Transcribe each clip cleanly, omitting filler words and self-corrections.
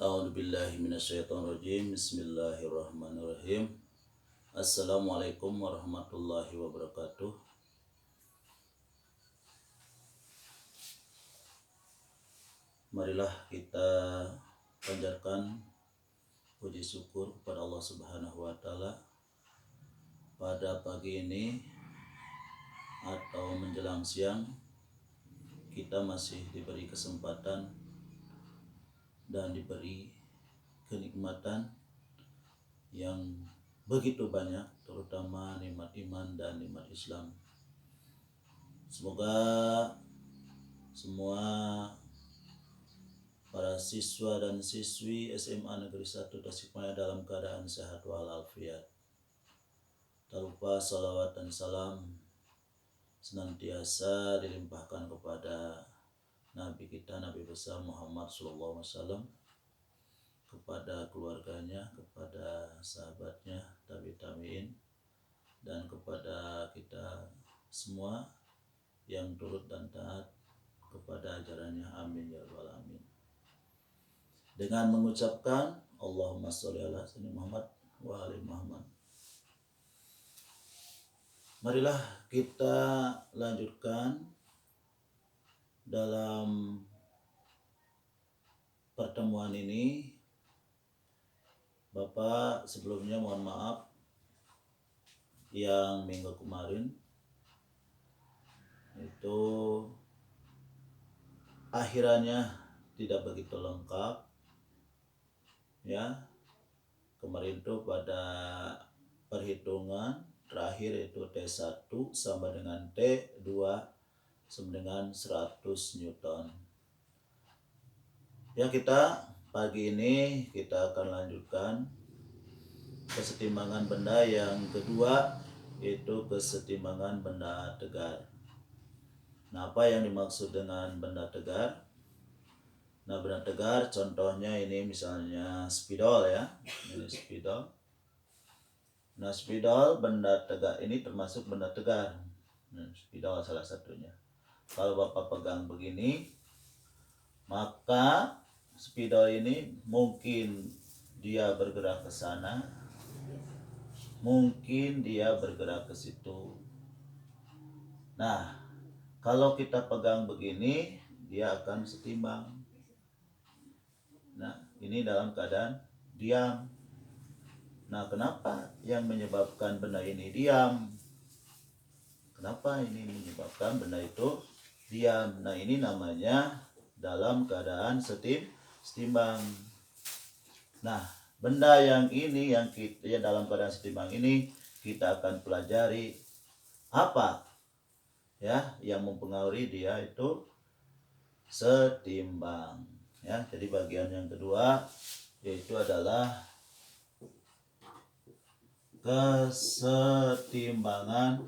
A'udzubillahi minasyaitonirrajim. Bismillahirrahmanirrahim. Assalamualaikum warahmatullahi wabarakatuh. Marilah kita panjatkan puji syukur kepada Allah Subhanahu wa taala pada pagi ini atau menjelang siang kita masih diberi kesempatan dan diberi kenikmatan yang begitu banyak, terutama nikmat iman dan nikmat Islam. Semoga semua para siswa dan siswi SMA Negeri 1 Tasikmalaya dalam keadaan sehat walafiat. Tak lupa salawat dan salam senantiasa dilimpahkan kepada Nabi kita, Nabi besar Muhammad SAW, kepada keluarganya, kepada sahabatnya, tabi'in, dan kepada kita semua yang turut dan taat kepada ajarannya. Amin ya rabbal alamin. Dengan mengucapkan Allahumma sholli ala sayyidina Muhammad wa ali Muhammad. Marilah kita lanjutkan dalam pertemuan ini. Bapak sebelumnya mohon maaf yang minggu kemarin itu akhirannya tidak begitu lengkap ya. Kemarin itu pada perhitungan terakhir itu T1 sama dengan T2 sama dengan 100 Newton. Ya, kita pagi ini kita akan lanjutkan kesetimbangan benda yang kedua, yaitu kesetimbangan benda tegar. Nah, apa yang dimaksud dengan benda tegar? Nah, benda tegar contohnya ini misalnya spidol ya. Ini spidol. Nah, spidol benda tegar ini termasuk benda tegar. Nah, spidol salah satunya. Kalau Bapak pegang begini, maka spidol ini mungkin dia bergerak ke sana, mungkin dia bergerak ke situ. Nah, kalau kita pegang begini, dia akan setimbang. Nah, ini dalam keadaan diam. Nah, kenapa yang menyebabkan benda ini diam? Kenapa ini menyebabkan benda itu diam? Nah, ini namanya dalam keadaan setimbang. Nah, benda yang ini yang kita dalam keadaan setimbang ini kita akan pelajari apa ya yang mempengaruhi dia itu setimbang ya. Jadi bagian yang kedua yaitu adalah kesetimbangan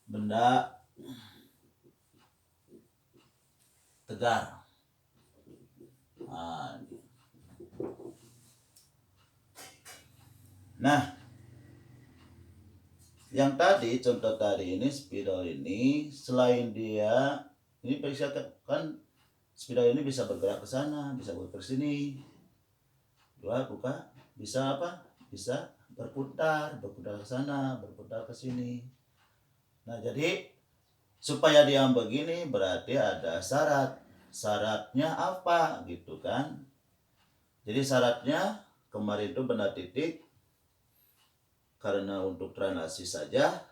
benda tegar. Nah, yang tadi contoh tadi ini spidol ini, selain dia ini bisa kan spidol ini bisa bergerak ke sana, bisa bergerak ke sini. Bisa apa? Bisa berputar ke sana, berputar ke sini. Nah, jadi supaya dia begini berarti ada syarat. Syaratnya apa gitu kan? Jadi syaratnya kemarin itu benda titik, karena untuk translasi saja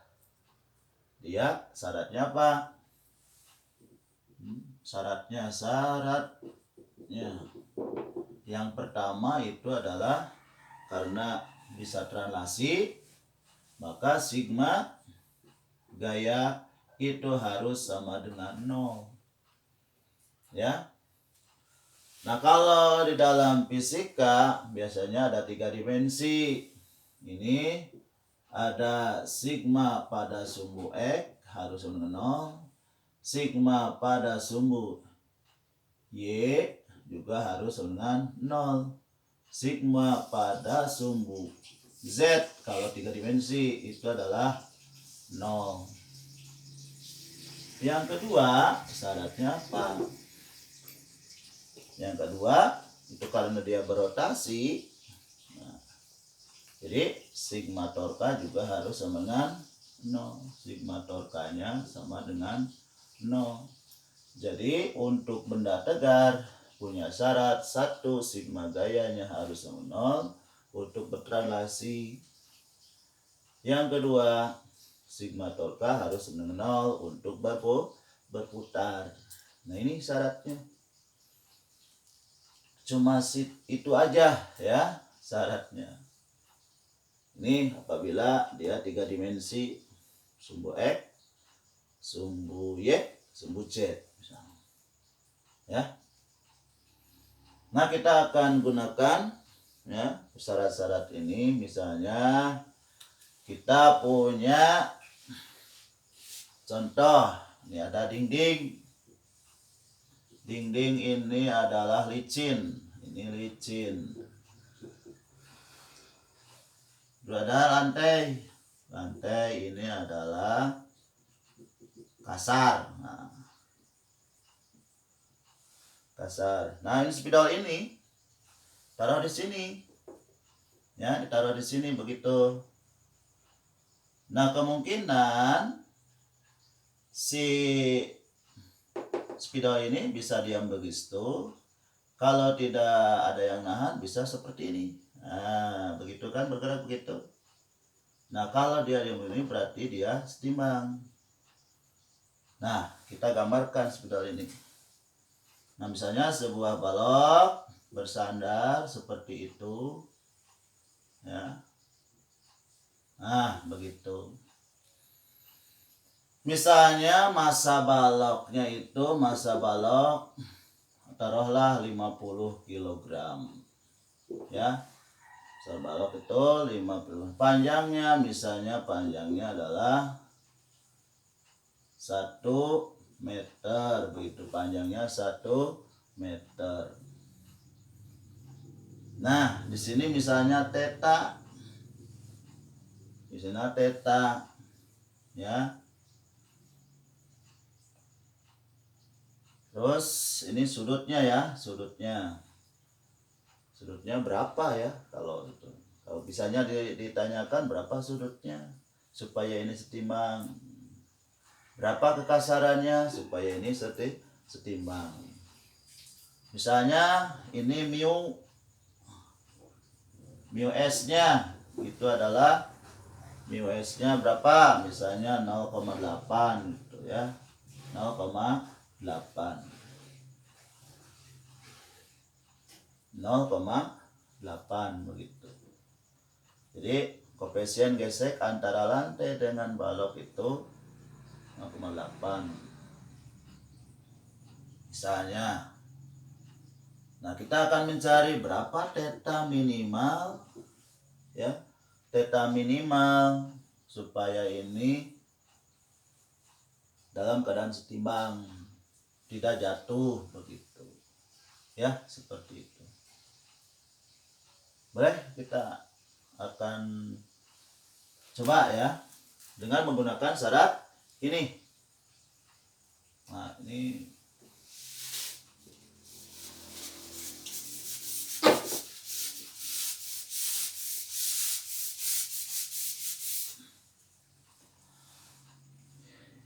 dia syaratnya apa? Syaratnya yang pertama itu adalah karena bisa translasi, maka sigma gaya itu harus sama dengan 0 ya. Nah, kalau di dalam fisika biasanya ada 3 dimensi. Ini ada sigma pada sumbu X harus sama dengan 0, sigma pada sumbu Y juga harus sama dengan 0, sigma pada sumbu Z kalau 3 dimensi itu adalah 0. Yang kedua, syaratnya apa? Yang kedua, itu karena dia berotasi. Nah, jadi sigma torka juga harus sama dengan 0. Sigma torkanya sama dengan 0. Jadi untuk benda tegar punya syarat 1, sigma gayanya harus sama 0 untuk bertranslasi. Yang kedua, sigma torka harus sama dengan 0 untuk berputar. Nah, ini syaratnya. Cuma itu aja ya syaratnya. Ini apabila dia 3 dimensi, sumbu X, sumbu Y, sumbu Z misalnya. Ya. Nah, kita akan gunakan ya syarat-syarat ini. Misalnya kita punya contoh, ini ada dinding. Dinding ini adalah licin. Ini licin. Ada lantai. Lantai ini adalah kasar. Nah, kasar. Nah, ini spidol ini taruh di sini. Ya, ditaruh di sini begitu. Nah, kemungkinan si spidol ini bisa diam begitu. Kalau tidak ada yang nahan bisa seperti ini. Nah, begitu kan, bergerak begitu. Nah, kalau dia diam begini berarti dia setimbang. Nah, kita gambarkan spidol ini. Nah, misalnya sebuah balok bersandar seperti itu. Ya. Nah, begitu. Misalnya massa baloknya itu, massa balok taruhlah 50 kg. Ya. Massa balok itu 50. Panjangnya misalnya panjangnya adalah 1 meter, begitu, panjangnya 1 meter. Nah, di sini misalnya theta. Di sini theta. Ya. Terus ini sudutnya ya, sudutnya berapa ya kalau itu. Kalau bisanya ditanyakan berapa sudutnya supaya ini setimbang. Berapa kekasarannya supaya ini setimbang. Misalnya ini mu S-nya itu adalah mu S-nya berapa? Misalnya 0,8 gitu ya. 0,8 begitu. Jadi koefisien gesek antara lantai dengan balok itu 0,8 misalnya. Nah, kita akan mencari berapa theta minimal ya, theta minimal supaya ini dalam keadaan setimbang, tidak jatuh begitu ya, seperti itu. Boleh, kita akan coba ya dengan menggunakan syarat ini. Nah, ini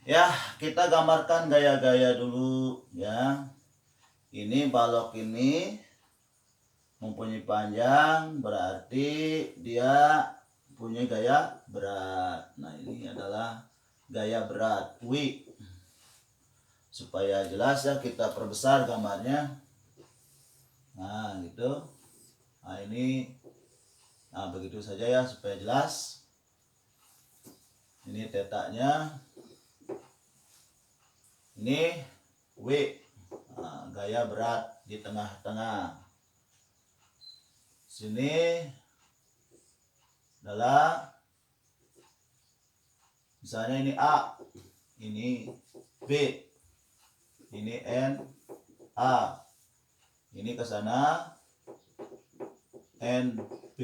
ya, kita gambarkan gaya-gaya dulu ya. Ini balok ini mempunyai panjang, berarti dia punya gaya berat. Nah, ini adalah gaya berat W. Supaya jelas ya, kita perbesar gambarnya. Nah, gitu. Nah, ini, nah begitu saja ya supaya jelas. Ini tetanya. Ini W. Nah, gaya berat di tengah-tengah. Sini adalah misalnya ini A, ini B, ini N, A, ini ke sana N, B.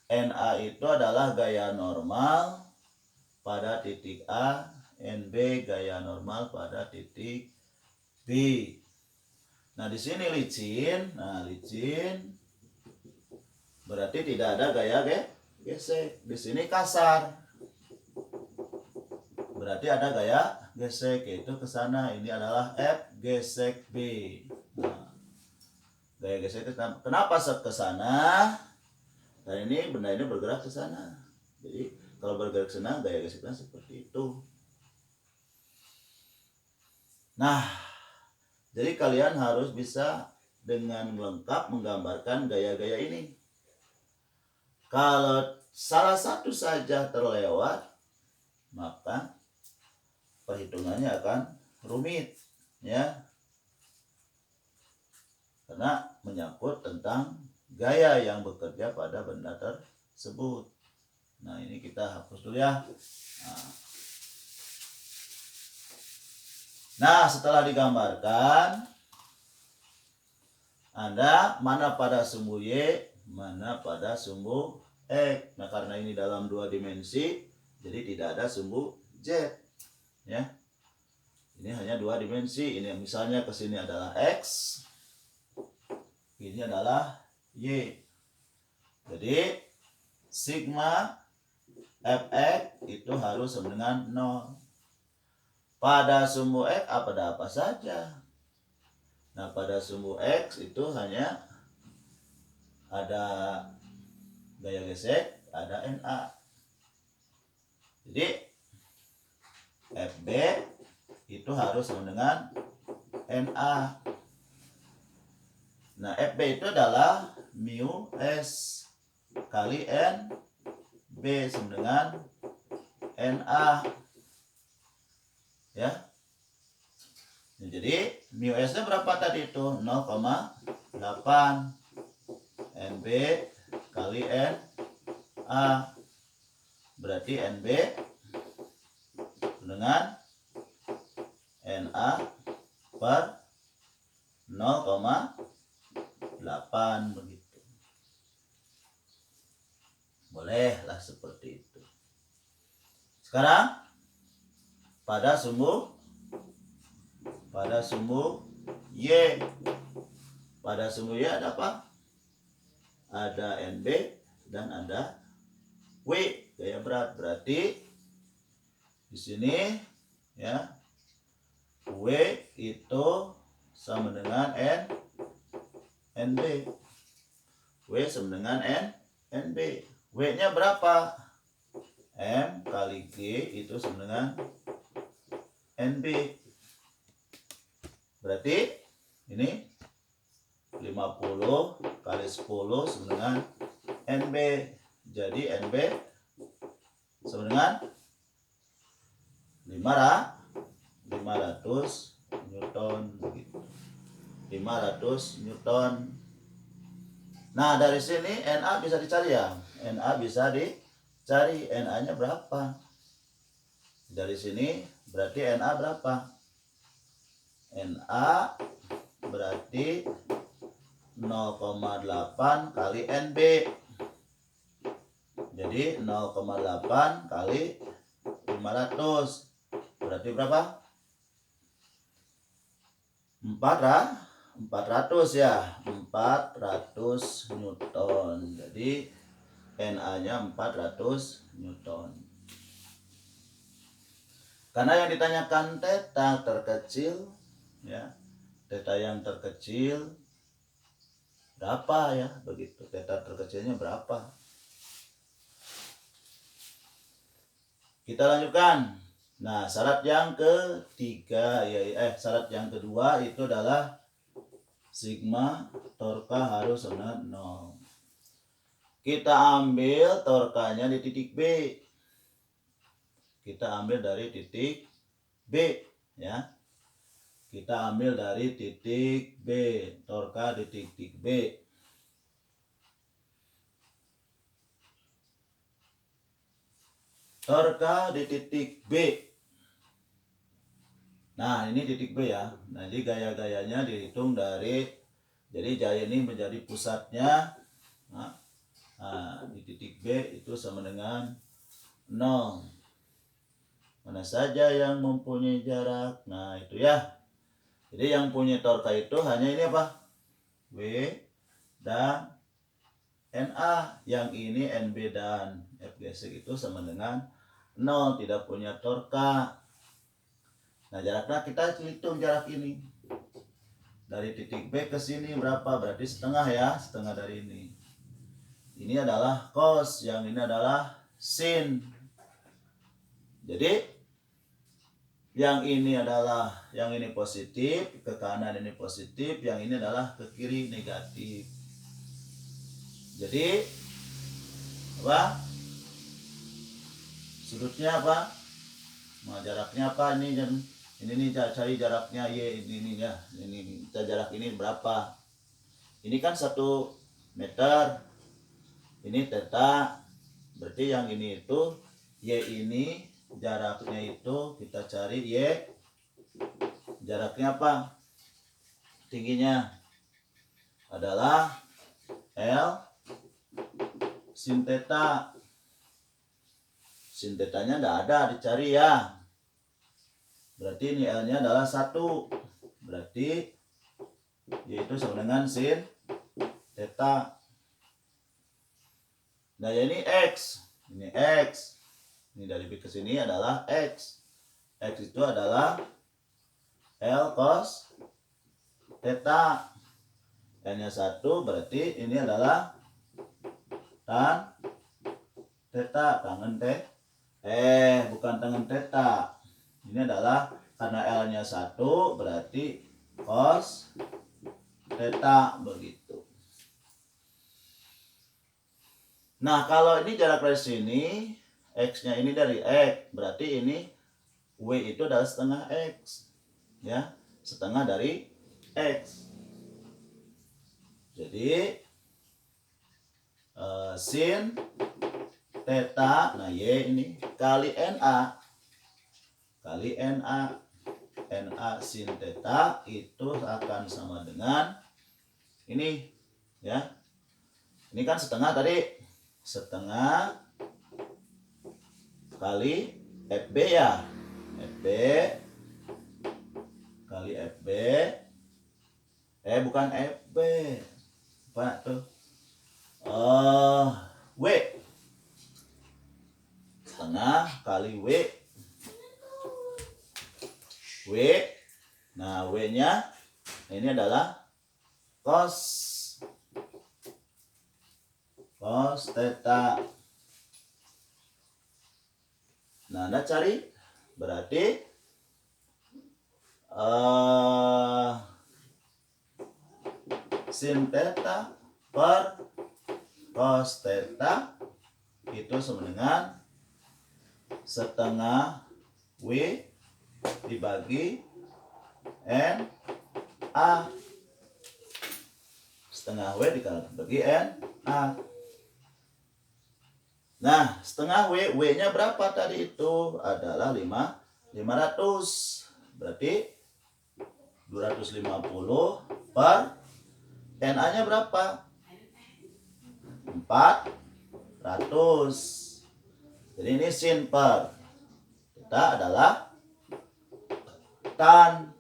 NA itu adalah gaya normal pada titik A, NB gaya normal pada titik B. Nah, di sini licin. Nah, licin berarti tidak ada gaya gesek. Di sini kasar. Berarti ada gaya gesek, yaitu ke sana. Ini adalah F gesek B. Nah, gaya gesek kenapa ke sana? Dan ini benda ini bergerak ke sana. Jadi kalau bergerak ke sana, gaya geseknya seperti itu. Nah, jadi kalian harus bisa dengan lengkap menggambarkan gaya-gaya ini. Kalau salah satu saja terlewat, maka perhitungannya akan rumit, ya. Karena menyangkut tentang gaya yang bekerja pada benda tersebut. Nah, ini kita hapus dulu ya. Nah, setelah digambarkan, Anda mana pada sumbu Y, mana pada sumbu X. Nah, karena ini dalam 2 dimensi, jadi tidak ada sumbu Z. Ya. Ini hanya 2 dimensi. Ini misalnya ke sini adalah X. Ini adalah Y. Jadi sigma Fx itu harus sama dengan 0. Pada sumbu X ada apa saja. Nah, pada sumbu X itu hanya ada gaya gesek, ada NA. Jadi FB itu harus sama dengan NA. Nah, FB itu adalah mu S kali N B sama dengan NA. Ya. Jadi mu S-nya berapa tadi itu? 0,8 NB kali NA. Berarti NB dengan NA per 0,8 begitu. Bolehlah seperti itu. Sekarang pada sumbu Y. Pada sumbu Y ada apa? Ada NB dan ada W, gaya berat. Berarti di sini ya W itu sama dengan NB. W sama dengan NB. W-nya berapa? M kali G itu sama dengan NB. Berarti ini 50 kali 10 sama dengan NB. Jadi NB sama dengan 500 Newton begitu. 500 Newton. Nah, dari sini NA bisa dicari ya. NA bisa dicari. NA-nya berapa? Dari sini berarti NA berapa? NA berarti 0,8 kali NB. Jadi 0,8 kali 500. Berarti berapa? 400 ya. 400 Newton. Jadi NA-nya 400 Newton. Karena yang ditanyakan theta terkecil ya. Theta yang terkecil berapa ya? Begitu. Theta terkecilnya berapa? Kita lanjutkan. Nah, syarat yang ketiga syarat yang kedua itu adalah sigma torka harus sama 0. Kita ambil torkanya di titik B. Kita ambil dari titik B ya. Kita ambil dari titik B, torka di titik B. Torka di titik B. Nah, ini titik B ya. Nah, jadi gaya-gayanya dihitung dari, jadi gaya ini menjadi pusatnya. Nah, di titik B itu sama dengan 0. Mana saja yang mempunyai jarak. Nah, itu ya. Jadi yang punya torka itu hanya ini apa? W dan NA. Yang ini NB dan FGC itu sama dengan 0, tidak punya torka. Nah, jaraknya kita hitung jarak ini. Dari titik B ke sini berapa? Berarti setengah ya, setengah dari ini. Ini adalah cos, yang ini adalah sin. Jadi yang ini positif, ke kanan ini positif, yang ini adalah ke kiri negatif. Jadi apa? Sudutnya apa? Nah, jaraknya apa ini? Ini nih cari jaraknya Y ini ya. Ini kita jarak ini berapa? Ini kan 1 meter. Ini theta. Berarti yang ini itu Y ini jaraknya itu kita cari Y. Jaraknya apa? Tingginya adalah L sin theta. Sin tetanya enggak ada, dicari ya. Berarti ini L-nya adalah 1. Berarti yaitu sama dengan sin theta. Nah, ini X. Ini X. Ini dari B ke sini adalah X. X itu adalah L cos theta. N-nya 1, berarti ini adalah tan theta. Bukan tangen theta. Ini adalah karena L-nya 1, berarti cos theta, begitu. Nah, kalau ini jarak dari sini, X-nya ini dari X, berarti ini W itu adalah setengah X. Ya, setengah dari X. Jadi sin theta, nah Y ini kali NA. NA sin theta itu akan sama dengan ini ya. Ini kan setengah tadi. Setengah kali FB ya. FB kali FB. Bukan FB. Apa tuh? W. Setengah kali W. Nah, W-nya ini adalah cos theta. Nah, Anda cari berarti sin theta per cos theta itu sama dengan setengah W dibagi N A. Setengah W dibagi N A. Nah, setengah W-nya berapa tadi itu? Adalah 500. Berarti 250 per NA-nya berapa? 400. Jadi ini sin per theta adalah tan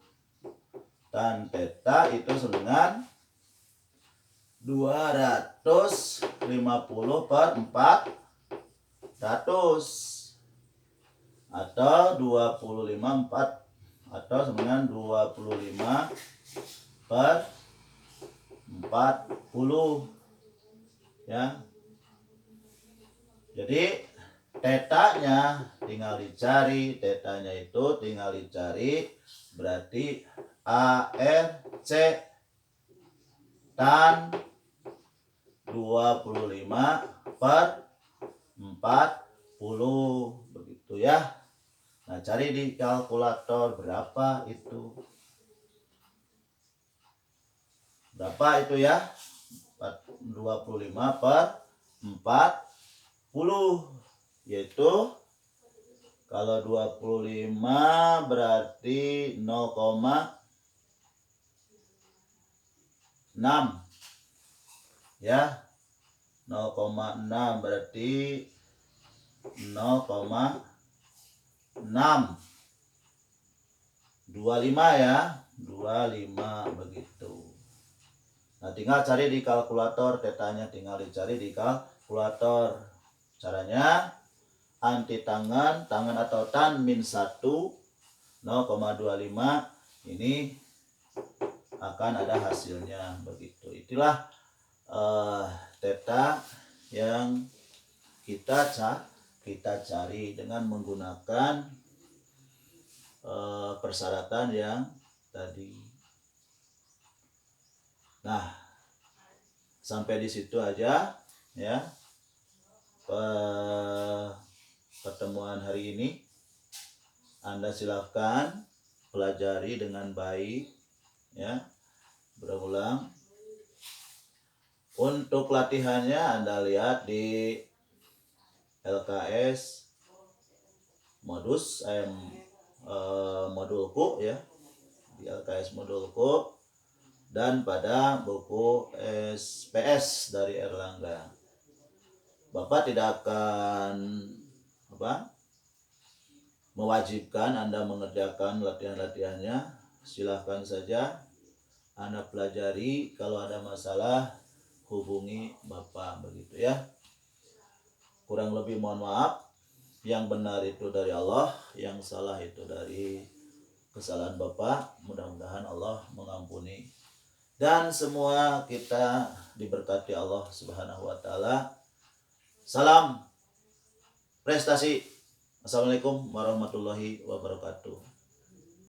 theta itu sama dengan 250 per 400 atau 25 atau sama dengan 25 per 40 ya. Jadi tetanya tinggal dicari, berarti ARC tan 25 per 40, begitu ya. Nah, cari di kalkulator berapa itu. Berapa itu ya? 25 per 40, yaitu kalau 25 berarti 0,6 ya. 0,6 berarti 0,6 6. 25 ya. 25 begitu. Nah, tinggal cari di kalkulator, tetanya tinggal dicari di kalkulator. Caranya anti tangan atau tan min 1 0,25 ini akan ada hasilnya begitu. Itulah theta yang kita cari dengan menggunakan persyaratan yang tadi. Nah, sampai di situ aja ya pertemuan hari ini. Anda silakan pelajari dengan baik ya, berulang. Untuk latihannya Anda lihat di LKS modus modulku ya, di LKS modulku dan pada buku SPS dari Erlangga. Bapak tidak akan mewajibkan Anda mengerjakan latihan-latihannya. Silahkan saja Anda pelajari, kalau ada masalah hubungi Bapak begitu ya. Kurang lebih mohon maaf. Yang benar itu dari Allah, yang salah itu dari kesalahan Bapak. Mudah-mudahan Allah mengampuni dan semua kita diberkati Allah Subhanahu wa taala. Salam prestasi. Assalamualaikum warahmatullahi wabarakatuh.